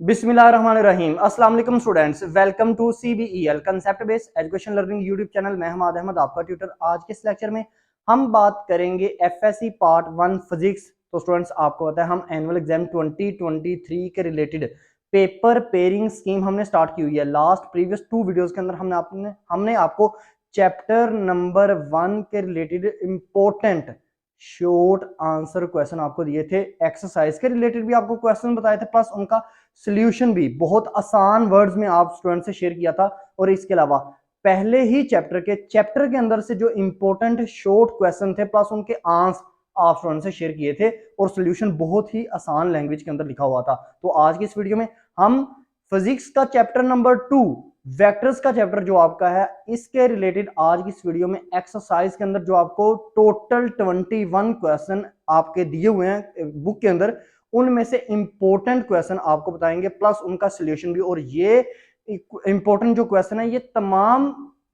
बिस्मिल्लाहिर्रहमानिर्रहीम। अस्सलाम वालेकुम students, welcome to CBEL concept based education learning YouTube channel. मैं हमाद अहमद, आपका ट्यूटर। आज के इस लेक्चर में हम बात करेंगे FSC पार्ट 1 फिजिक्स। तो स्टूडेंट्स, आपको पता है हम एनुअल एग्जाम 2023 के रिलेटेड पेपर पेयरिंग स्कीम हमने स्टार्ट की हुई है। लास्ट प्रीवियस 2 वीडियोस के अंदर हमने आपको चैप्टर नंबर 1 के related important short answer question आपको दिए थे। एक्सरसाइज के रिलेटेड भी आपको क्वेश्चन बताए थे, प्लस उनका सोल्यूशन भी बहुत आसान वर्ड्स में आप स्टूडेंट से शेयर किया था। और इसके अलावा पहले ही चैप्टर के अंदर से जो इंपॉर्टेंट शॉर्ट क्वेश्चन थे, प्लस उनके आंसर आप स्टूडेंट से शेयर किए थे, और सोल्यूशन बहुत ही आसान लैंग्वेज के अंदर लिखा हुआ था। तो आज की इस वीडियो में हम फिजिक्स का चैप्टर नंबर 2 वेक्टर्स का चैप्टर जो आपका है, इसके रिलेटेड आज की इस वीडियो में एक्सरसाइज के अंदर जो आपको टोटल 21 क्वेश्चन आपके दिए हुए हैं बुक के अंदर, उनमें से इंपॉर्टेंट क्वेश्चन आपको बताएंगे, प्लस उनका सोल्यूशन भी। और ये इंपॉर्टेंट जो क्वेश्चन है ये तमाम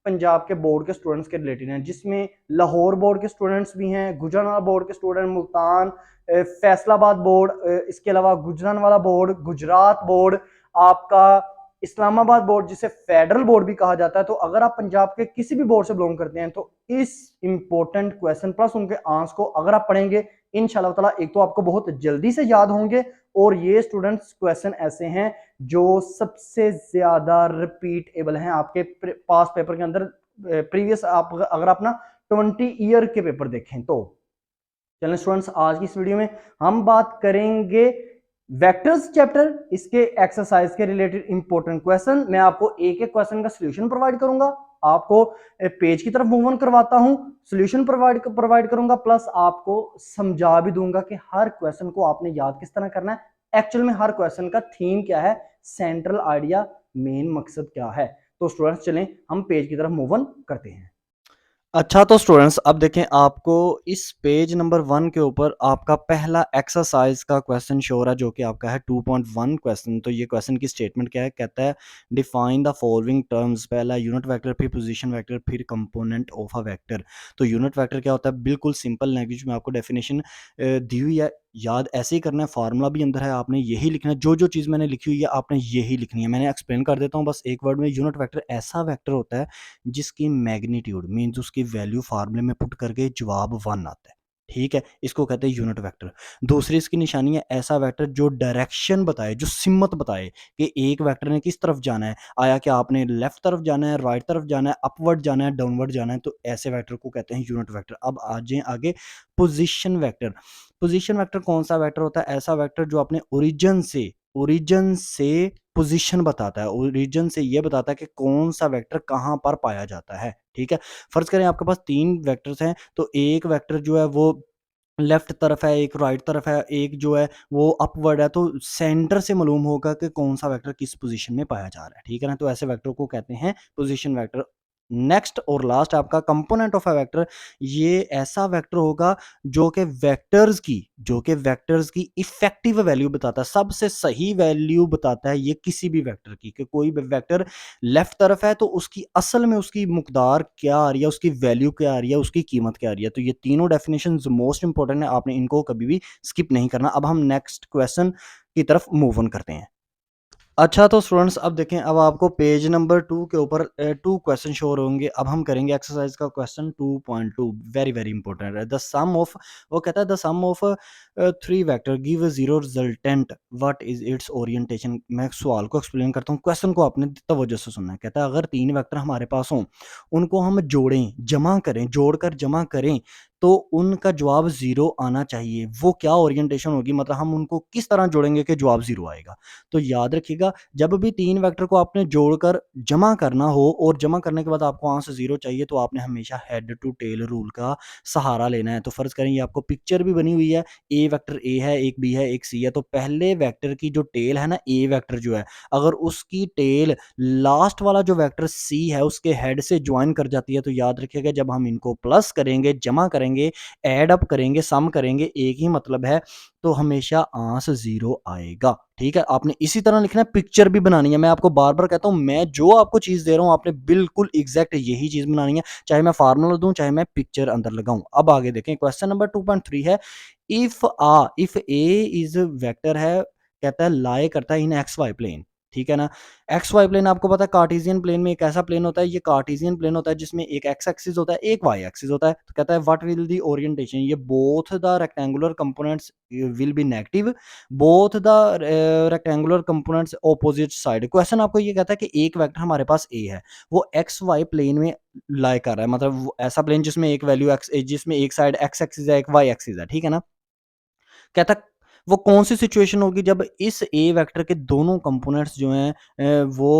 पंजाब के बोर्ड के स्टूडेंट्स के रिलेटेड हैं, जिसमें लाहौर बोर्ड के स्टूडेंट्स भी हैं, गुजरानवाला बोर्ड के स्टूडेंट, मुल्तान, फैसलाबाद बोर्ड, इसके अलावा गुजरानवाला बोर्ड, गुजरात बोर्ड, आपका इस्लामाबाद बोर्ड जिसे फेडरल बोर्ड भी कहा जाता है। तो अगर आप पंजाब के किसी भी बोर्ड से बिलोंग करते हैं तो इस इंपॉर्टेंट क्वेश्चन प्लस उनके आंसर को अगर आप पढ़ेंगे, इंशाल्लाह ताला एक तो आपको बहुत जल्दी से याद होंगे, और ये स्टूडेंट्स क्वेश्चन ऐसे हैं जो सबसे ज्यादा रिपीटेबल हैं आपके पास पेपर के अंदर। प्रीवियस आप अगर आप ना 20 ईयर के पेपर देखें तो। चलिए स्टूडेंट्स, आज की इस वीडियो में हम बात करेंगे वेक्टर्स चैप्टर, इसके एक्सरसाइज के रिलेटेड इंपॉर्टेंट क्वेश्चन। मैं आपको एक एक क्वेश्चन का सॉल्यूशन प्रोवाइड करूंगा, आपको पेज की तरफ मूव ऑन करवाता हूं, सॉल्यूशन प्रोवाइड करूंगा, प्लस आपको समझा भी दूंगा कि हर क्वेश्चन को आपने याद किस तरह करना है, एक्चुअल में हर क्वेश्चन का थीम क्या है, सेंट्रल आइडिया, मेन मकसद क्या है। तो स्टूडेंट्स चलें हम पेज की तरफ मूव ऑन करते हैं। अच्छा, तो स्टूडेंट्स अब देखें, आपको इस पेज नंबर 1 के ऊपर आपका पहला एक्सरसाइज का क्वेश्चन शो हो रहा है, जो कि आपका है 2.1 क्वेश्चन। तो ये क्वेश्चन की स्टेटमेंट क्या है, कहता है डिफाइन द फॉलोइंग टर्म्स। पहला यूनिट वेक्टर, फिर पोजीशन वेक्टर, फिर कंपोनेंट ऑफ अ वेक्टर। तो यूनिट वेक्टर क्या होता है, बिल्कुल सिंपल लैंग्वेज में आपको डेफिनेशन दी हुई है, याद ऐसे ही करना है, फार्मूला भी अंदर है, आपने यही लिखना है, जो जो चीज़ मैंने लिखी हुई है आपने यही लिखनी है। मैंने एक्सप्लेन कर देता हूँ बस एक वर्ड में। यूनिट वेक्टर ऐसा वेक्टर होता है जिसकी मैग्नीट्यूड मीन्स उसकी वैल्यू फार्मूले में पुट करके जवाब 1 आता है, ठीक है, इसको कहते हैं यूनिट वेक्टर। दूसरी इसकी निशानी है ऐसा वेक्टर जो डायरेक्शन बताए, जो सिमत बताए कि एक वेक्टर ने किस तरफ जाना है, आया कि आपने लेफ्ट तरफ जाना है, राइट तरफ जाना है, अपवर्ड जाना है, डाउनवर्ड जाना है, तो ऐसे वेक्टर को कहते हैं यूनिट वेक्टर। अब आ जाए आगे, पोजीशन वेक्टर। पोजीशन वेक्टर कौन सा वेक्टर होता है, ऐसा वेक्टर जो अपने ओरिजिन से पोजीशन बताता है, ओरिजिन से ये बताता है कि कौन सा वेक्टर कहाँ पर पाया जाता है, ठीक है। फर्ज करें आपके पास 3 वेक्टर्स हैं, तो एक वेक्टर जो है वो लेफ्ट तरफ है, एक राइट तरफ है, एक जो है वो अपवर्ड है, तो सेंटर से मालूम होगा कि कौन सा वेक्टर किस पोजीशन में पाया जा रहा है, ठीक है ना। तो ऐसे वेक्टर को कहते हैं पोजीशन वेक्टर। नेक्स्ट और लास्ट आपका कंपोनेंट ऑफ अ वेक्टर। ये ऐसा वेक्टर होगा जो कि वेक्टर्स की इफेक्टिव वैल्यू बताता है, सबसे सही वैल्यू बताता है ये किसी भी वेक्टर की, कि कोई भी वेक्टर लेफ्ट तरफ है तो उसकी असल में उसकी मुकदार क्या आ रही है, उसकी वैल्यू क्या आ रही है, उसकी कीमत क्या आ रही है। तो ये तीनों डेफिनेशन मोस्ट इंपॉर्टेंट है, आपने इनको कभी भी स्किप नहीं करना। अब हम नेक्स्ट क्वेश्चन की तरफ मूव ऑन करते हैं। अच्छा, तो स्टूडेंट्स अब देखें, अब आपको पेज नंबर 2 के ऊपर 2 क्वेश्चन शो होंगे। अब हम करेंगे एक्सरसाइज का क्वेश्चन 2.2, वेरी वेरी इंपॉर्टेंट है। द सम ऑफ, वो कहता है the sum of 3 vector give 0 resultant, what is its orientation. मैं सवाल को एक्सप्लेन करता हूँ, क्वेश्चन को आपने तवज्जो से सुनना है। कहता है अगर 3 वेक्टर हमारे पास हों, उनको हम जोड़ें, जमा करें, जोड़कर जमा करें, तो उनका जवाब 0 आना चाहिए। वो क्या ओरिएंटेशन होगी, मतलब हम उनको किस तरह जोड़ेंगे कि जवाब 0 आएगा। तो याद रखिएगा, जब भी 3 वेक्टर को आपने जोड़कर जमा करना हो और जमा करने के बाद आपको आंसर 0 चाहिए, तो आपने हमेशा हेड टू टेल रूल का सहारा लेना है। तो फर्ज करें ये आपको पिक्चर भी बनी हुई है, ए वेक्टर ए है, एक बी है, एक सी है। तो पहले वेक्टर की जो टेल है ना, ए वेक्टर जो है, अगर उसकी टेल लास्ट वाला जो वेक्टर सी है उसके हेड से ज्वाइन कर जाती है, तो याद रखिएगा जब हम इनको प्लस करेंगे, जमा करेंगे, ऐड अप करेंगे, सम करेंगे, एक ही मतलब है, तो हमेशा आंसर 0 आएगा, ठीक है। आपने इसी तरह लिखना है, पिक्चर भी बनानी है। मैं आपको बार बार कहता हूं, मैं जो आपको चीज दे रहा हूं आपने बिल्कुल एग्जैक्ट यही चीज बनानी है, चाहे मैं फार्मूला दूं, चाहे मैं पिक्चर अंदर लगाऊं। अब आगे देखें, क्वेश्चन नंबर 2.3 है, इफ ए इज वेक्टर है, कहता है लाई करता है इन एक्स वाई प्लेन, ठीक है ना। एक्स वाई प्लेन आपको पता है कार्टेशियन प्लेन में एक ऐसा प्लेन होता है, ये कार्टेशियन प्लेन होता है जिसमें एक एक्स एक्सिस होता है एक वाई एक्सिस होता है। तो कहता है व्हाट विल दी ओरिएंटेशन, ये both the rectangular components will be negative, both the rectangular components opposite side. Question आपको ये कहता है कि एक वेक्टर हमारे पास ए है, वो एक्स वाई प्लेन में लाई कर रहा है, मतलब ऐसा प्लेन जिसमें एक वैल्यू एक्स, जिसमें एक साइड एक्स एक्सिस है एक वाई एक्सिस है, ठीक है ना। कहता वो कौन सी सिचुएशन होगी जब इस ए वेक्टर के दोनों कंपोनेंट्स जो हैं वो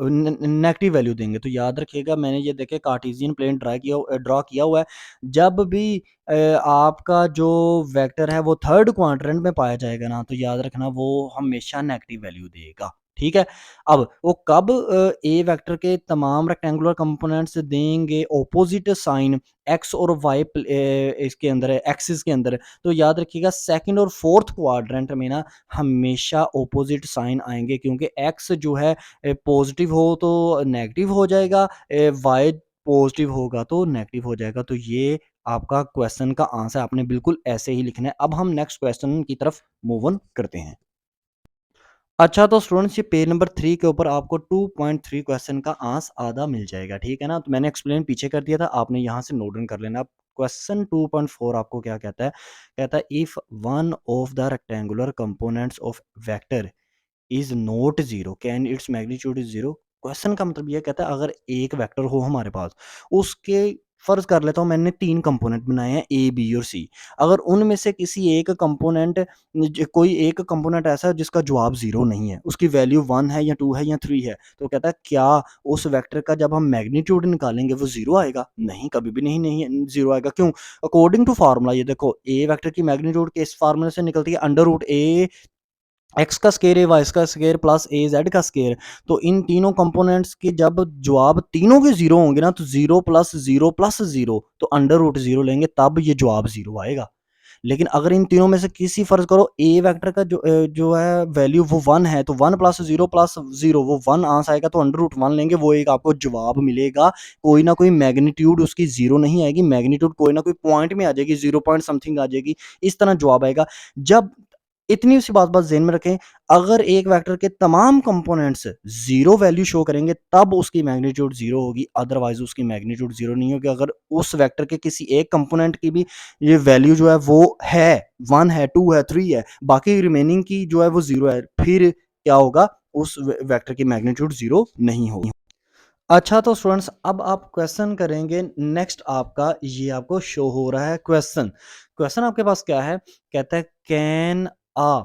नेगेटिव वैल्यू देंगे। तो याद रखिएगा मैंने ये देखे कार्टेशियन प्लेन ड्रा किया हुआ है। जब भी आपका जो वेक्टर है वो थर्ड क्वाड्रेंट में पाया जाएगा ना, तो याद रखना वो हमेशा नेगेटिव वैल्यू देगा, ठीक है। अब वो कब ए वेक्टर के तमाम रेक्टेंगुलर कंपोनेंट्स देंगे ऑपोजिट साइन एक्स और वाई इसके अंदर है, एक्सिस के अंदर है। तो याद रखिएगा सेकंड और फोर्थ क्वाड्रेंट में ना हमेशा ऑपोजिट साइन आएंगे, क्योंकि एक्स जो है पॉजिटिव हो तो नेगेटिव हो जाएगा, वाई पॉजिटिव होगा तो नेगेटिव हो जाएगा। तो ये आपका क्वेश्चन का आंसर आपने बिल्कुल ऐसे ही लिखना है। अब हम नेक्स्ट क्वेश्चन की तरफ मूव ऑन करते हैं। अच्छा तो स्टूडेंट्स ये पेज नंबर 3 के ऊपर आपको 2.3 क्वेश्चन का आंसर आधा मिल जाएगा, ठीक है ना। तो मैंने एक्सप्लेन पीछे कर दिया था, आपने यहाँ से नोट डाउन कर लेना। अब क्वेश्चन 2.4 आपको क्या कहता है, कहता है if one of the rectangular components of vector is not zero can its magnitude is zero. Question का मतलब ये कहता है अगर एक वेक्टर हो हमारे पास, उसके फर्ज कर लेता हूँ मैंने तीन कंपोनेंट बनाए हैं ए बी और सी। अगर उनमें से किसी एक कंपोनेंट, कोई एक कंपोनेंट ऐसा है जिसका जवाब जीरो नहीं है, उसकी वैल्यू वन है या टू है या थ्री है, तो कहता है क्या उस वेक्टर का जब हम मैग्नीट्यूड निकालेंगे वो जीरो आएगा? नहीं, कभी भी नहीं, नहीं जीरो आएगा। क्यों? अकॉर्डिंग टू फार्मूला ये देखो, ए वेक्टर की मैग्नीट्यूड किस फार्मूले से निकलती है, अंडर रूट ए एक्स का स्केयर है वाई का स्केयर प्लस ए जेड का स्केयर। तो इन तीनों कंपोनेंट्स के जब जवाब तीनों के जीरो होंगे ना, तो जीरो प्लस जीरो, तो अंडर रूट जीरो लेंगे तब ये जवाब जीरो आएगा। लेकिन अगर इन तीनों में से किसी फर्ज करो ए वेक्टर का जो है वैल्यू वो वन है, तो वन प्लस जीरो वो वन आंसर आएगा, तो अंडर रूट वन लेंगे, वो एक आपको जवाब मिलेगा। कोई ना कोई मैग्नीट्यूड उसकी जीरो नहीं आएगी, मैग्नीट्यूड कोई ना कोई पॉइंट में आ जाएगी, जीरो पॉइंट समथिंग आ जाएगी, इस तरह जवाब आएगा। जब इतनी सी बात ज़हन में रखें, अगर एक वेक्टर के तमाम कंपोनेंट्स जीरो वैल्यू शो करेंगे तब उसकी मैग्नीट्यूड जीरो होगी, अदरवाइज उसकी मैग्नीट्यूड जीरो नहीं होगी। अगर उस वेक्टर के किसी एक कंपोनेंट की भी ये वैल्यू जो है वो है, वन है, टू है, थ्री है, बाकी रिमेनिंग की जो है वो जीरो है, फिर क्या होगा, उस वेक्टर की मैग्नीट्यूड जीरो नहीं होगी। अच्छा तो स्टूडेंट्स अब आप क्वेश्चन करेंगे नेक्स्ट, आपका ये आपको शो हो रहा है क्वेश्चन। क्वेश्चन आपके पास क्या है, कहता है कैन आ,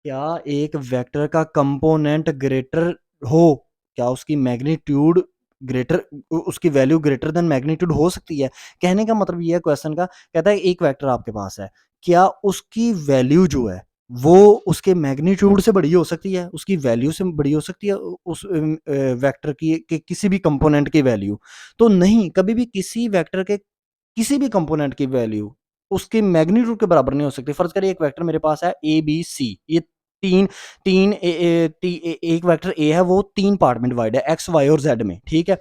क्या एक वेक्टर का कंपोनेंट ग्रेटर हो, क्या उसकी मैग्नीट्यूड ग्रेटर, उसकी वैल्यू ग्रेटर देन मैग्नीट्यूड हो सकती है। कहने का मतलब ये है क्वेश्चन का, कहता है एक वेक्टर आपके पास है, क्या उसकी वैल्यू जो है वो उसके मैग्नीट्यूड से बड़ी हो सकती है, उसकी वैल्यू से बड़ी हो सकती है, उस वेक्टर की कि किसी भी कंपोनेंट की वैल्यू? तो नहीं, कभी भी किसी वेक्टर के किसी भी कंपोनेंट की वैल्यू उसके मैग्नीट्यूड के बराबर नहीं हो सकती। फर्ज करिए एक वेक्टर मेरे पास है ए बी सी, ये तीन तीन एक वेक्टर ए है, वो तीन पार्ट में डिवाइड है एक्स वाई और जेड में, ठीक है।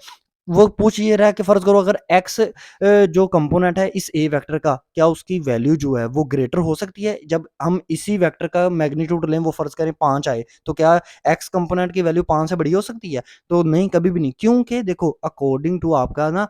वो पूछ ये रहा है कि फर्ज करो अगर एक्स जो कंपोनेंट है इस ए वेक्टर का, क्या उसकी वैल्यू जो है वो ग्रेटर हो सकती है? जब हम इसी वेक्टर का मैग्नीट्यूड लें, वो फर्ज करें पांच आए, तो क्या एक्स कंपोनेंट की वैल्यू पांच से बड़ी हो सकती है? तो नहीं, कभी भी नहीं। क्योंकि देखो अकॉर्डिंग टू आपका ना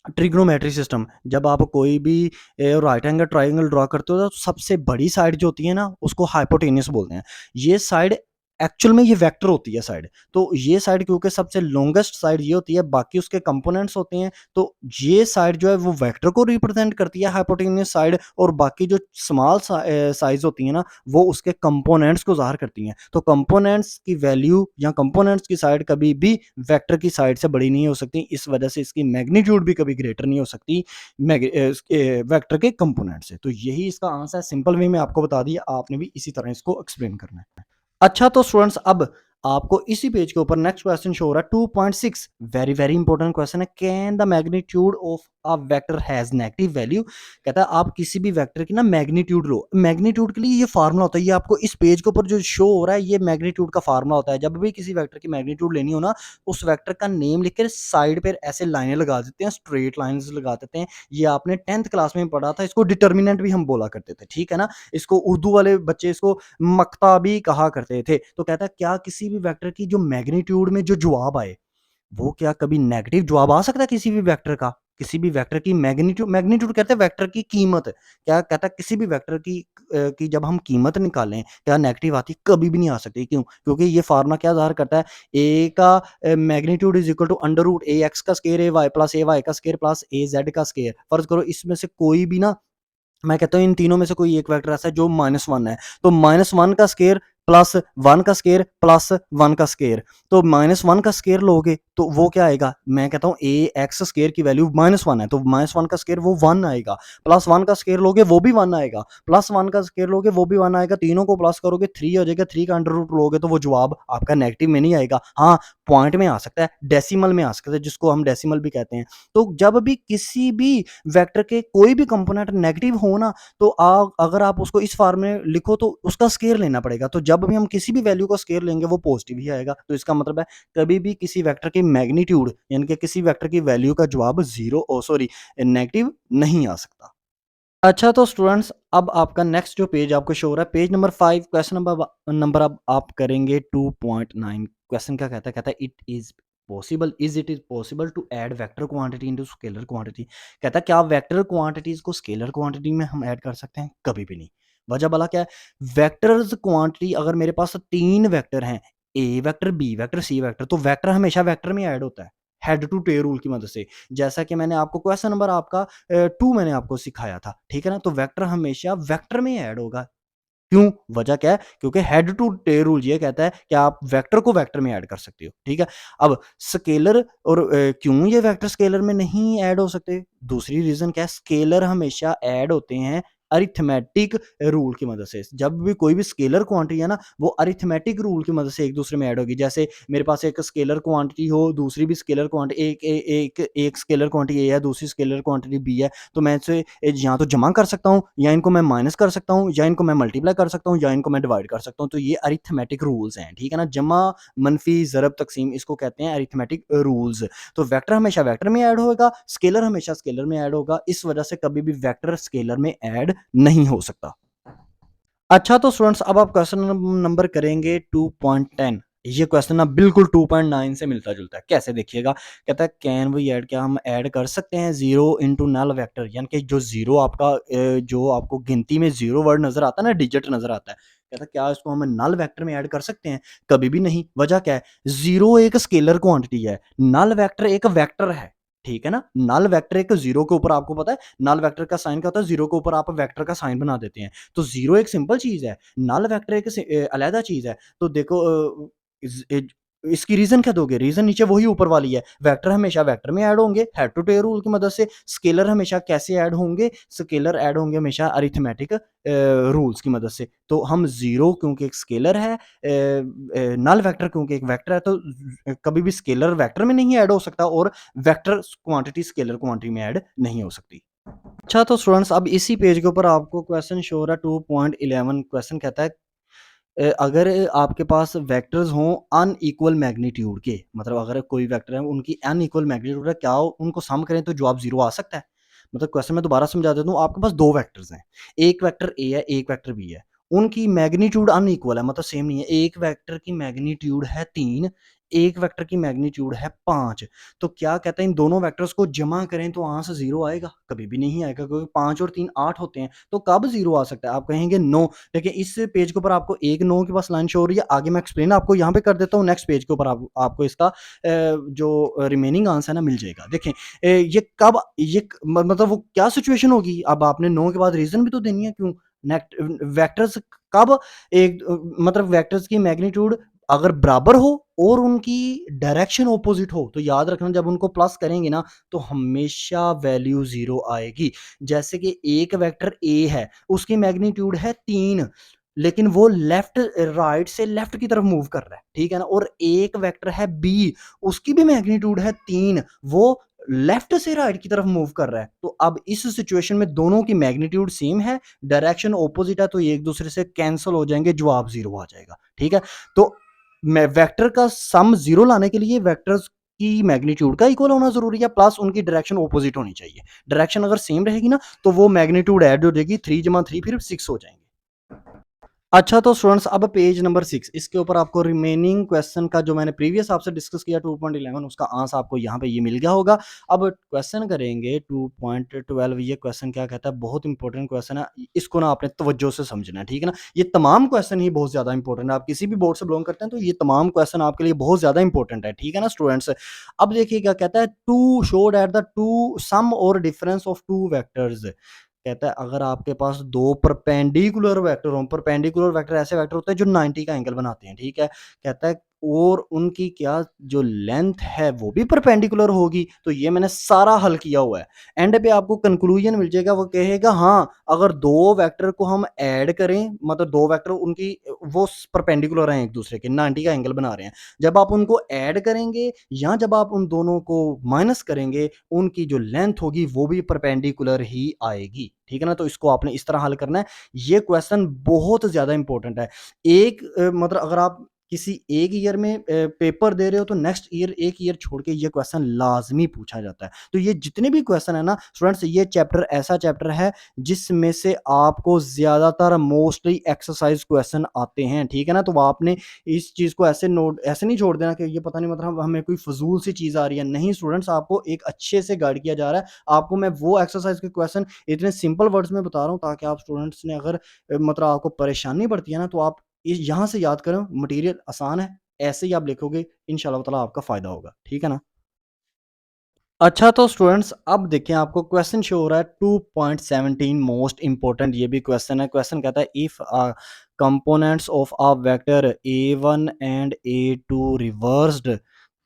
ट्रिग्नोमेट्री सिस्टम, जब आप कोई भी राइट एंगल ट्राइंगल ड्रा करते हो तो सबसे बड़ी साइड जो होती है ना उसको हाइपोटेन्यूस बोलते हैं। ये साइड एक्चुअल में ये वेक्टर होती है साइड, तो ये साइड क्योंकि सबसे लॉन्गेस्ट साइड ये होती है, बाकी उसके कंपोनेंट्स होते हैं, तो ये साइड जो है वो वेक्टर को रिप्रेजेंट करती है हाइपोटेन्यूस साइड, और बाकी जो स्मॉल साइज होती है ना वो उसके कंपोनेंट्स को ज़ाहिर करती हैं। तो कंपोनेंट्स की वैल्यू या कंपोनेंट्स की साइड कभी भी वेक्टर की साइड से बड़ी नहीं हो सकती, इस वजह से इसकी मैग्नीट्यूड भी कभी ग्रेटर नहीं हो सकती वेक्टर के कंपोनेंट से। तो यही इसका आंसर है, सिंपल वे में आपको बता दिया, आपने भी इसी तरह इसको एक्सप्लेन करना है। अच्छा तो स्टूडेंट्स अब आपको इसी पेज के ऊपर नेक्स्ट क्वेश्चन शो हो रहा है 2.6, वेरी वेरी इंपॉर्टेंट क्वेश्चन है। Can the magnitude of a vector has negative value. कहता है आप किसी भी वेक्टर की ना मैग्नीट्यूड लो। मैग्नीट्यूड के लिए ये फार्मूला होता है, ये आपको इस पेज के ऊपर जो शो हो रहा है ये मैग्नीट्यूड का फार्मूला होता है। जब भी किसी वेक्टर की मैग्नीट्यूड लेनी हो ना, उस वेक्टर का नेम लिख कर साइड पर ऐसे लाइनें लगा देते हैं, स्ट्रेट लाइन्स लगा देते हैं। ये आपने 10th क्लास में पढ़ा था, इसको डिटर्मिनेंट भी हम बोला करते थे, ठीक है ना। इसको उर्दू वाले बच्चे इसको मक्ता भी कहा करते थे। तो कहता है क्या किसी भी वेक्टर की जो मैग्नीट्यूड में जो जवाब आए, वो क्या कभी नेगेटिव जवाब आ सकता है किसी भी वेक्टर का? किसी भी वेक्टर की मैग्नीट्यूड, मैग्नीट्यूड कहते हैं वेक्टर की कीमत। क्या कहता है किसी भी वेक्टर की जब हम कीमत निकालें, क्या नेगेटिव आती है? कभी भी नहीं आ सकती। क्यों? क्योंकि ये फार्मूला क्या ज़ाहिर करता है, ए का magnitude is equal to under root A X का स्क्वायर ए वाई का स्क्वायर प्लस ए ज़ेड का स्क्वायर। फ़र्ज़ करो इसमें से कोई भी ना, मैं कहता हूँ इन तीनों में से कोई एक वेक्टर ऐसा है जो -1 है, तो -1 का स्क्वायर प्लस 1 का स्क्वायर प्लस 1 का स्क्वायर। तो -1 का स्क्वायर लोगे तो वो क्या आएगा? मैं कहता हूँ ए एक्स स्क्वायर की वैल्यू -1 है, तो -1 का स्क्वायर वो 1 आएगा, प्लस 1 का स्क्वायर लोगे वो भी 1 आएगा, प्लस 1 का स्क्वायर लोगे वो भी 1 आएगा, तीनों को प्लस करोगे 3 हो जाएगा, 3 का अंडर रूट लोगे तो वो जवाब आपका नेगेटिव में नहीं आएगा। हाँ, पॉइंट में आ सकता है, डेसिमल में आ सकता है, जिसको हम डेसिमल भी कहते हैं। तो जब भी किसी भी वेक्टर के कोई भी कंपोनेंट नेगेटिव हो ना, तो अगर आप उसको इस फॉर्म में लिखो तो उसका स्केयर लेना पड़ेगा। तो जब भी हम किसी भी वैल्यू का स्केयर लेंगे वो पॉजिटिव ही आएगा। तो इसका मतलब है कभी भी किसी वेक्टर की मैग्नीट्यूड यानी कि किसी वेक्टर की वैल्यू का जवाब नेगेटिव नहीं आ सकता। अच्छा तो स्टूडेंट्स अब आपका नेक्स्ट जो पेज आपको शो हो रहा है पेज नंबर 5, क्वेश्चन नंबर अब आप करेंगे 2.9। क्वेश्चन क्या कहता है? कहता है it is possible to add vector quantity into scalar quantity. कहता है क्या वेक्टर क्वांटिटीज को स्केलर क्वांटिटी में हम ऐड कर सकते हैं? कभी भी नहीं। वजह भला क्या है? वेक्टर्स क्वांटिटी, अगर मेरे पास 3 वेक्टर हैं, ए vector, B vector, C vector, तो वेक्टर हमेशा वेक्टर में ऐड होता है हेड टू टेल रूल की मदद से। जैसा कि मैंने आपको क्वेश्चन नंबर आपका 2 मैंने आपको सिखाया था, ठीक है ना? तो वेक्टर हमेशा वेक्टर में ऐड होगा। क्यों? वजह क्या है? क्योंकि हेड टू टेल रूल ये कहता है कि आप वेक्टर को वेक्टर में ऐड कर सकते हो, ठीक है? अब स्केलर और क्यों ये वेक्टर स्केलर में नहीं ऐड हो सकते? दूसरी रीज़न क्या है? स्केलर हमेशा ऐड होते हैं अरिथमेटिक रूल की मदद से। जब भी कोई भी स्केलर क्वांटिटी है ना, वो अरिथमेटिक रूल की मदद से एक दूसरे में ऐड होगी। जैसे मेरे पास एक स्केलर क्वांटिटी हो, दूसरी भी स्केलर क्वांटिटी, एक स्केलर क्वांटिटी ए है, दूसरी स्केलर क्वांटिटी बी है, तो मैं इसे या तो जमा कर सकता हूँ, या इनको मैं माइनस कर सकता हूँ, या इनको मैं मल्टीप्लाई कर सकता हूँ, या इनको मैं डिवाइड कर सकता हूँ। तो ये अरिथमेटिक रूल्स हैं, ठीक है ना? जमा, मनफी, ज़रब, तक़सीम, इसको कहते हैं अरिथमेटिक रूल्स। तो वेक्टर हमेशा वेक्टर में ऐड होगा, स्केलर हमेशा स्केलर में ऐड होगा। इस वजह से कभी भी वेक्टर स्केलर में ऐड नहीं हो सकता। अच्छा तो स्टूडेंट्स अब आप क्वेश्चन नंबर करेंगे 2.10। ये क्वेश्चन ना बिल्कुल 2.9 से मिलता जुलता है। कैसे? देखिएगा, कहता है कैन वी ऐड, क्या हम ऐड कर सकते हैं जीरो इनटू नल वेक्टर, यानी कि जो जीरो आपका जो आपको गिनती में जीरो वर्ड नजर आता है ना, डिजिट नजर आता है, कहता है क्या इसको हम नल वेक्टर में ऐड कर सकते हैं? कभी भी नहीं। वजह क्या है? जीरो एक स्केलर क्वांटिटी है, नल वेक्टर एक वेक्टर है, ठीक है ना? नल वेक्टर एक जीरो के ऊपर, आपको पता है नल वेक्टर का साइन क्या होता है? जीरो के ऊपर आप वेक्टर का साइन बना देते हैं। तो ज़ीरो एक सिंपल चीज़ है, नल वेक्टर एक अलग चीज़ है। तो देखो इस एज इसकी रीज़न क्या दोगे? रीज़न नीचे वही ऊपर वाली है। वेक्टर हमेशा वेक्टर में ऐड होंगे हेड टू टेल रूल की मदद से। स्केलर हमेशा कैसे ऐड होंगे? स्केलर ऐड होंगे हमेशा अरिथमेटिक रूल्स की मदद से। तो हम ज़ीरो क्योंकि एक स्केलर है, नल वेक्टर क्योंकि एक वेक्टर है, तो कभी भी स्केलर वेक्टर में नहीं ऐड हो सकता, और वेक्टर क्वांटिटी स्केलर क्वांटिटी में ऐड नहीं हो सकती। अच्छा तो स्टूडेंट्स अब इसी पेज के ऊपर आपको क्वेश्चन शो हो रहा है 2.11। क्वेश्चन कहता है अगर आपके पास वेक्टर्स हों अनइक्वल मैग्नीट्यूड के, मतलब अगर कोई वेक्टर है उनकी अनइक्वल मैग्नीट्यूड है, क्या उनको सम करें तो जवाब जीरो आ सकता है? मतलब क्वेश्चन मैं दोबारा समझा देता हूँ। आपके पास दो वेक्टर्स हैं, एक वेक्टर ए है, एक वेक्टर बी है, उनकी मैग्नीट्यूड अनइक्वल है, मतलब सेम नहीं है। एक वेक्टर की मैग्नीट्यूड है 3, एक वेक्टर की मैग्नीट्यूड है 5। तो क्या कहते हैं इन दोनों वेक्टर्स को जमा करें तो वहां से जीरो आएगा? कभी भी नहीं आएगा, क्योंकि 5 और 3 8 होते हैं। तो कब जीरो आ सकता है? आप कहेंगे नो। देखिए इस पेज के ऊपर आपको एक नो के पास लाइन शो हो रही है, आगे मैं एक्सप्लेन आपको यहाँ पे कर देता हूँ, नेक्स्ट पेज के ऊपर आपको इसका जो रिमेनिंग आंसर है ना मिल जाएगा। देखें ये कब मतलब वो क्या सिचुएशन होगी? अब आपने नो के बाद रीजन भी तो देनी है क्यों। नेक्ट वेक्टर्स कब मतलब वेक्टर्स की मैग्नीट्यूड अगर बराबर हो और उनकी डायरेक्शन ऑपोजिट हो, तो याद रखना जब उनको प्लस करेंगे ना तो हमेशा वैल्यू जीरो आएगी। जैसे कि एक वेक्टर ए है, उसकी मैग्नीट्यूड है 3, लेकिन वो लेफ्ट राइट से लेफ्ट की तरफ मूव कर रहा है, ठीक है ना। और एक वेक्टर है बी, उसकी भी मैग्नीट्यूड है 3, वो लेफ्ट से राइट की तरफ मूव कर रहा है। तो अब इस सिचुएशन में दोनों की मैग्नीट्यूड सेम है, डायरेक्शन ऑपोजिट है, तो ये एक दूसरे से कैंसिल हो जाएंगे, जवाब 0 आ जाएगा, ठीक है। तो मैं वेक्टर का सम 0 लाने के लिए वेक्टर्स की मैग्नीट्यूड का इक्वल होना जरूरी है, प्लस उनकी डायरेक्शन ऑपोजिट होनी चाहिए। डायरेक्शन अगर सेम रहेगी ना, तो वो मैग्नीट्यूड ऐड हो जाएगी, 3 जमा 3 फिर 6 हो जाएंगे। अच्छा, तो स्टूडेंट्स अब पेज नंबर 6, इसके ऊपर आपको रिमेनिंग क्वेश्चन का जो मैंने प्रीवियस आपसे डिस्कस किया 2.11, उसका आंसर आपको यहाँ पे ये मिल गया होगा। अब क्वेश्चन करेंगे 2.12। ये क्वेश्चन क्या कहता है, बहुत इंपॉर्टेंट क्वेश्चन है, इसको ना आपने तवज्जो से समझना है, ठीक है ना। ये तमाम क्वेश्चन ही बहुत ज्यादा इंपॉर्टेंट है, आप किसी भी बोर्ड से बिलोंग करते हैं तो ये तमाम क्वेश्चन आपके लिए बहुत ज्यादा इंपॉर्टेंट है, ठीक है ना स्टूडेंट्स। अब देखिए क्या कहता है, to show that the two sum or difference of two vectors. कहता है अगर आपके पास दो परपेंडिकुलर वेक्टर हों, परपेंडिकुलर वेक्टर ऐसे वेक्टर होते हैं जो 90 का एंगल बनाते हैं, ठीक है। कहता है और उनकी क्या जो लेंथ है वो भी परपेंडिकुलर होगी। तो ये मैंने सारा हल किया हुआ है, एंड पे आपको कंक्लूजन मिल जाएगा, वो कहेगा हाँ अगर दो वेक्टर को हम ऐड करें, मतलब दो वेक्टर उनकी वो परपेंडिकुलर हैं एक दूसरे के, 90 का एंगल बना रहे हैं, जब आप उनको ऐड करेंगे या जब आप उन दोनों को माइनस करेंगे, उनकी जो लेंथ होगी वो भी परपेंडिकुलर ही आएगी, ठीक है ना। तो इसको आपने इस तरह हल करना है। ये क्वेश्चन बहुत ज्यादा इंपॉर्टेंट है। एक मतलब अगर आप किसी एक ईयर में पेपर दे रहे हो तो नेक्स्ट ईयर एक ईयर छोड़ के ये क्वेश्चन लाजमी पूछा जाता है। तो ये जितने भी क्वेश्चन है ना स्टूडेंट्स, ये चैप्टर ऐसा चैप्टर है जिसमें से आपको ज्यादातर मोस्टली एक्सरसाइज क्वेश्चन आते हैं, ठीक है ना। तो आपने इस चीज को ऐसे नोट ऐसे नहीं छोड़ देना कि ये पता नहीं मतलब हमें कोई फजूल सी चीज आ रही है, नहीं स्टूडेंट्स, आपको एक अच्छे से गाइड किया जा रहा है। आपको मैं वो एक्सरसाइज के क्वेश्चन इतने सिंपल वर्ड्स में बता रहा हूँ ताकि आप स्टूडेंट्स ने अगर मतलब आपको परेशानी पड़ती है ना, तो आप यहाँ से याद करें, मटेरियल आसान है, ऐसे ही आप लिखोगे, इंशाल्लाह ताला आपका फायदा होगा, ठीक है ना। अच्छा, तो स्टूडेंट्स अब देखें, आपको क्वेश्चन शो हो रहा है 2.17, मोस्ट इंपॉर्टेंट ये भी क्वेश्चन है। क्वेश्चन कहता है if components of a vector a1 and a2 reversed,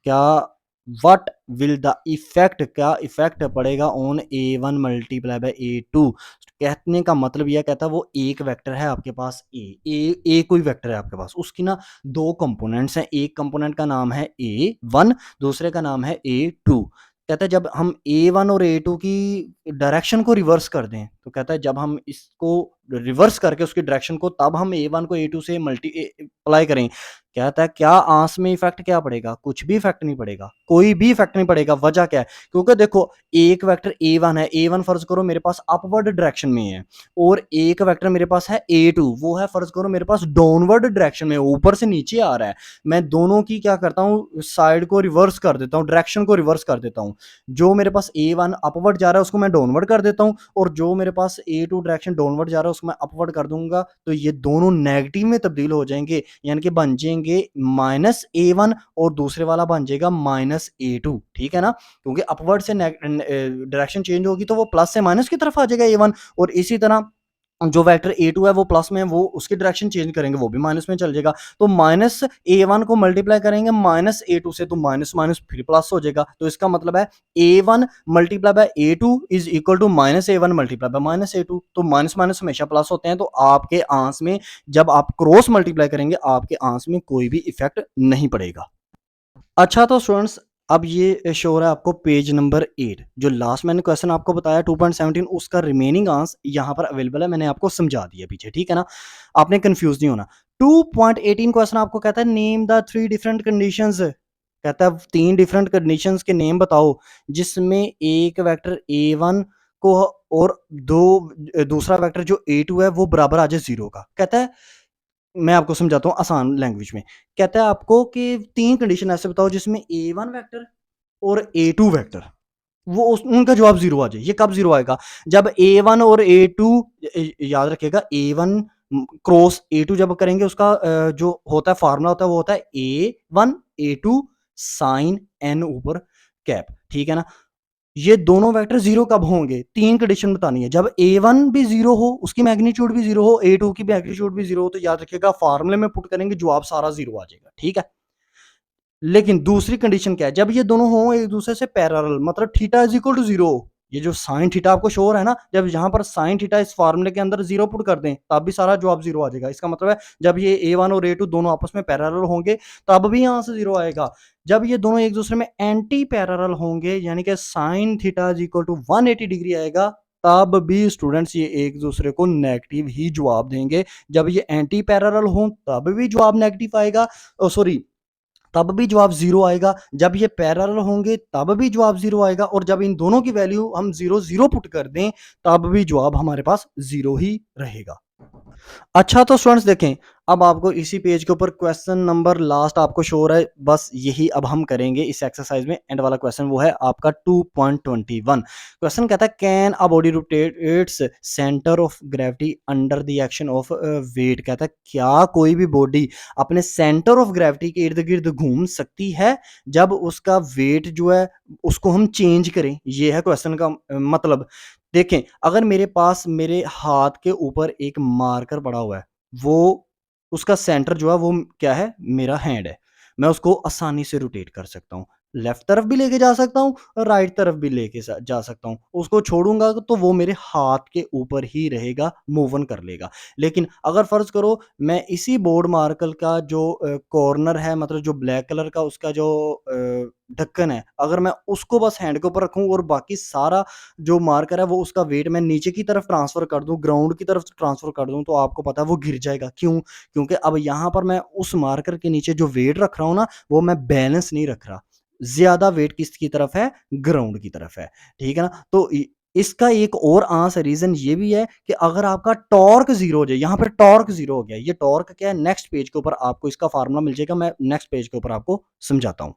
क्या व्हाट विल द इफेक्ट, क्या इफेक्ट पड़ेगा on a1 multiply by a2। कहने का मतलब यह कहता है वो एक वेक्टर है आपके पास ए कोई वेक्टर है आपके पास, उसकी ना दो कंपोनेंट्स हैं, एक कंपोनेंट का नाम है a1, दूसरे का नाम है a2। कहता है जब हम a1 और a2 की डायरेक्शन को रिवर्स कर दें, तो कहता है जब हम इसको रिवर्स करके उसकी डायरेक्शन को, तब हम a1 को a2 से अप्लाई करें, कहता है क्या आंस में इफेक्ट क्या पड़ेगा, कुछ भी इफेक्ट नहीं पड़ेगा, कोई भी इफेक्ट नहीं पड़ेगा। वजह क्या है, क्योंकि देखो एक वेक्टर a1 है, a1 फर्ज करो मेरे पास अपवर्ड डायरेक्शन में है, और एक वेक्टर मेरे पास है a2, वो है फर्ज करो मेरे पास डाउनवर्ड डायरेक्शन में, ऊपर से नीचे आ रहा है। मैं दोनों की क्या करता हूँ, साइड को रिवर्स कर देता हूँ, डायरेक्शन को रिवर्स कर देता हूँ। जो मेरे पास a1 अपवर्ड जा रहा है उसको मैं डाउनवर्ड कर देता हूँ, और जो मेरे पास a2 डायरेक्शन डाउनवर्ड जा रहा है उसको मैं अपवर्ड कर दूंगा। तो ये दोनों नेगेटिव में तब्दील हो जाएंगे, यानी कि बन जाएंगे -a1, और दूसरे वाला बन जाएगा -a2, ठीक है ना। क्योंकि अपवर्ड से डायरेक्शन चेंज होगी तो वो प्लस से माइनस की तरफ आ जाएगा a1, और इसी तरह जो वेक्टर a2 है वो प्लस में है, वो उसकी डायरेक्शन चेंज करेंगे वो भी माइनस में चल जाएगा। तो -a1 को मल्टीप्लाई करेंगे -a2 से, तो माइनस माइनस फिर प्लस हो जाएगा। तो इसका मतलब है a1 multiply by a2 is equal to -a1 multiply by -a2। तो माइनस माइनस हमेशा प्लस होते हैं, तो आपके आंस में जब आप क्रॉस मल्टीप्लाई करेंगे आपके आंस में कोई भी इफेक्ट नहीं पड़ेगा। अच्छा, तो स्टूडेंट्स अब ये शो हो रहा है आपको पेज नंबर 8, जो लास्ट मैंने क्वेश्चन आपको बताया 2.17, उसका रिमेनिंग आंसर यहाँ पर अवेलेबल है, मैंने आपको समझा दिया पीछे, ठीक है ना। आपने कंफ्यूज नहीं होना। 2.18 क्वेश्चन आपको कहता है नेम द 3 डिफरेंट कंडीशंस, कहता है 3 डिफरेंट कंडीशंस के नेम बताओ जिसमें एक वेक्टर a1 को और दूसरा वेक्टर जो a2 है वो बराबर आ जाए 0 का। कहता है मैं आपको समझाता हूँ आसान लैंग्वेज में। कहता है आपको कि 3 कंडीशन ऐसे बताओ जिसमें a1 वेक्टर और a2 वेक्टर वो उनका जवाब 0 आ जाए। ये कब 0 आएगा, जब a1 और a2, याद रखिएगा a1 क्रॉस a2 जब करेंगे उसका जो होता है फार्मूला होता है वो होता है a1 a2 साइन n ऊपर कैप, ठीक है ना। ये दोनों वेक्टर 0 कब होंगे, 3 कंडीशन बतानी है, जब a1 भी 0 हो, उसकी मैग्नीट्यूड भी 0 हो, a2 की मैग्नीट्यूड भी 0 हो, तो याद रखिएगा फार्मूले में पुट करेंगे जवाब सारा 0 आ जाएगा, ठीक है। लेकिन दूसरी कंडीशन क्या है, जब ये दोनों हो एक दूसरे से पैरेलल, मतलब थीटा इज इक्वल टू 0, ये जो साइन थीटा आपको शो हो रहा है ना, जब यहाँ पर साइन थीटा इस फार्मूले के अंदर 0 पुट कर दें तब भी सारा जवाब 0 आ जाएगा। इसका मतलब है जब ये A1 और A2 दोनों आपस में पैरेलल होंगे तब भी यहाँ से 0 आएगा। जब ये दोनों एक दूसरे में एंटी पैरेलल होंगे यानी कि sine theta is equal to 180 degree आएगा तब भी स्टूडेंट्स ये एक दूसरे को नेगेटिव ही जवाब देंगे। जब ये एंटी पैरेलल हों तब भी जवाब नेगेटिव आएगा, सॉरी तब भी जवाब 0 आएगा। जब ये पैरेलल होंगे तब भी जवाब 0 आएगा और जब इन दोनों की वैल्यू हम 0 0 पुट कर दें तब भी जवाब हमारे पास 0 ही रहेगा। अच्छा तो स्टूडेंट्स देखें, अब आपको इसी पेज के ऊपर क्वेश्चन नंबर लास्ट आपको शो हो रहा है, बस यही अब हम करेंगे इस एक्सरसाइज में। एंड वाला क्वेश्चन वो है आपका 2.21। क्वेश्चन कहता है can a body rotate its centre of gravity under the action of weight. कहता है क्या कोई भी बॉडी अपने सेंटर ऑफ ग्रेविटी के इर्द गिर्द घूम सकती है जब उसका वेट जो है उसको हम चेंज करें। ये है क्वेश्चन का मतलब। देखें, अगर मेरे पास मेरे हाथ के ऊपर एक मार्कर पड़ा हुआ है, वो उसका सेंटर जो है वो क्या है, मेरा हैंड है। मैं उसको आसानी से रोटेट कर सकता हूँ, लेफ्ट तरफ भी लेके जा सकता हूँ और राइट तरफ भी लेके जा सकता हूँ। उसको छोड़ूंगा तो वो मेरे हाथ के ऊपर ही रहेगा, मूव ऑन कर लेगा। लेकिन अगर फर्ज करो मैं इसी बोर्ड मार्कर का जो कॉर्नर है, मतलब जो ब्लैक कलर का उसका जो ढक्कन है, अगर मैं उसको बस हैंड के ऊपर रखूं और बाकी सारा जो मार्कर है वो उसका वेट मैं नीचे की तरफ ट्रांसफर कर दूं, ग्राउंड की तरफ ट्रांसफर कर दूं, तो आपको पता है वो गिर जाएगा। क्यों? क्योंकि अब यहाँ पर मैं उस मार्कर के नीचे जो वेट रख रहा हूँ ना, वो मैं बैलेंस नहीं रख रहा। ज्यादा वेट किसकी तरफ है? ग्राउंड की तरफ है। ठीक है ना? तो इसका एक और आंसर रीजन ये भी है कि अगर आपका टॉर्क जीरो हो जाए, यहाँ पर टॉर्क जीरो हो गया, ये टॉर्क क्या है नेक्स्ट पेज के ऊपर आपको इसका फार्मूला मिल जाएगा, मैं नेक्स्ट पेज के ऊपर आपको समझाता हूं।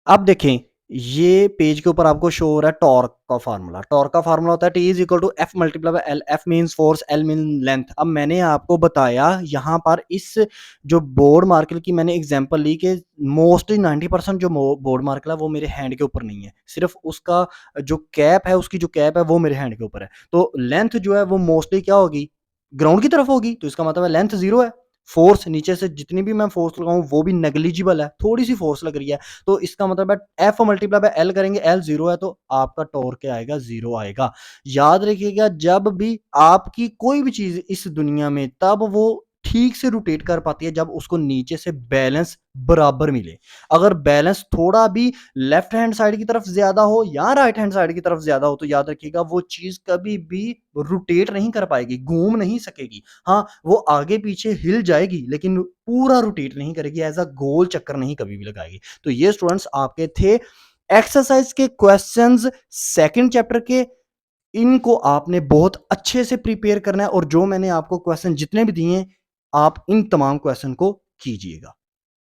अब देखें, ये पेज के ऊपर आपको शो हो रहा है टॉर्क का फार्मूला। टॉर्क का फार्मूला होता है T is equal to F multiply by L. F means force, L mean length. अब मैंने आपको बताया यहाँ पर इस जो बोर्ड मार्कर की मैंने एग्जांपल ली कि मोस्टली 90% जो बोर्ड मार्कर है वो मेरे हैंड के ऊपर नहीं है, सिर्फ उसका जो कैप है, उसकी जो कैप है वो मेरे हैंड के ऊपर है। तो लेंथ जो है वो मोस्टली क्या होगी? ग्राउंड की तरफ होगी, तो इसका मतलब है लेंथ जीरो है। फोर्स नीचे से जितनी भी मैं फोर्स लगाऊं वो भी नेग्लिजिबल है, थोड़ी सी फोर्स लग रही है, तो इसका मतलब है एफ मल्टीप्लाई बाय एल करेंगे, एल जीरो है तो आपका टॉर्क क्या आएगा? जीरो आएगा। याद रखिएगा, जब भी आपकी कोई भी चीज इस दुनिया में तब वो ठीक से रोटेट कर पाती है जब उसको नीचे से बैलेंस बराबर मिले। अगर बैलेंस थोड़ा भी लेफ्ट हैंड साइड की तरफ ज्यादा हो या राइट हैंड साइड की तरफ ज्यादा हो तो याद रखिएगा वो चीज कभी भी रोटेट नहीं कर पाएगी, घूम नहीं सकेगी। हाँ, वो आगे पीछे हिल जाएगी लेकिन पूरा रोटेट नहीं करेगी, ऐसा गोल चक्कर नहीं कभी भी लगाएगी। तो ये स्टूडेंट्स आपके थे एक्सरसाइज के क्वेश्चंस सेकंड चैप्टर के। इनको आपने बहुत अच्छे से प्रिपेयर करना है और जो मैंने आपको क्वेश्चन जितने भी दिए आप इन तमाम क्वेश्चन को कीजिएगा।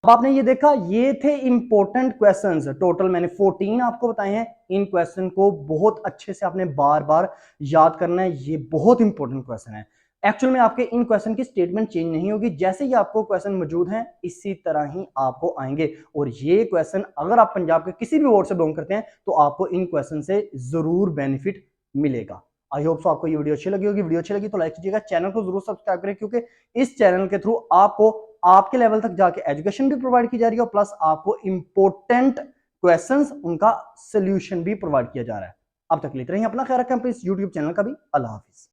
अब आपने ये देखा, ये थे इंपॉर्टेंट क्वेश्चंस। टोटल मैंने 14 आपको बताए हैं। इन क्वेश्चन को बहुत अच्छे से आपने बार बार याद करना है, ये बहुत इंपॉर्टेंट क्वेश्चन है। एक्चुअल में आपके इन क्वेश्चन की स्टेटमेंट चेंज नहीं होगी, जैसे ही आपको क्वेश्चन मौजूद हैं इसी तरह ही आपको आएंगे। और ये क्वेश्चन अगर आप पंजाब के किसी भी बोर्ड से बिलोंग करते हैं तो आपको इन क्वेश्चन से जरूर बेनिफिट मिलेगा। आई होप सो आपको ये वीडियो अच्छी लगी होगी। वीडियो अच्छी लगी तो लाइक कीजिएगा, चैनल को जरूर सब्सक्राइब करें, क्योंकि इस चैनल के थ्रू आपको आपके लेवल तक जाके एजुकेशन भी प्रोवाइड की जा रही है और प्लस आपको इंपॉर्टेंट क्वेश्चंस उनका सोल्यूशन भी प्रोवाइड किया जा रहा है। अब तक लेते रहिए, अपना ख्याल रखें, अपने इस यूट्यूब चैनल का भी। अल्लाह हाफिज।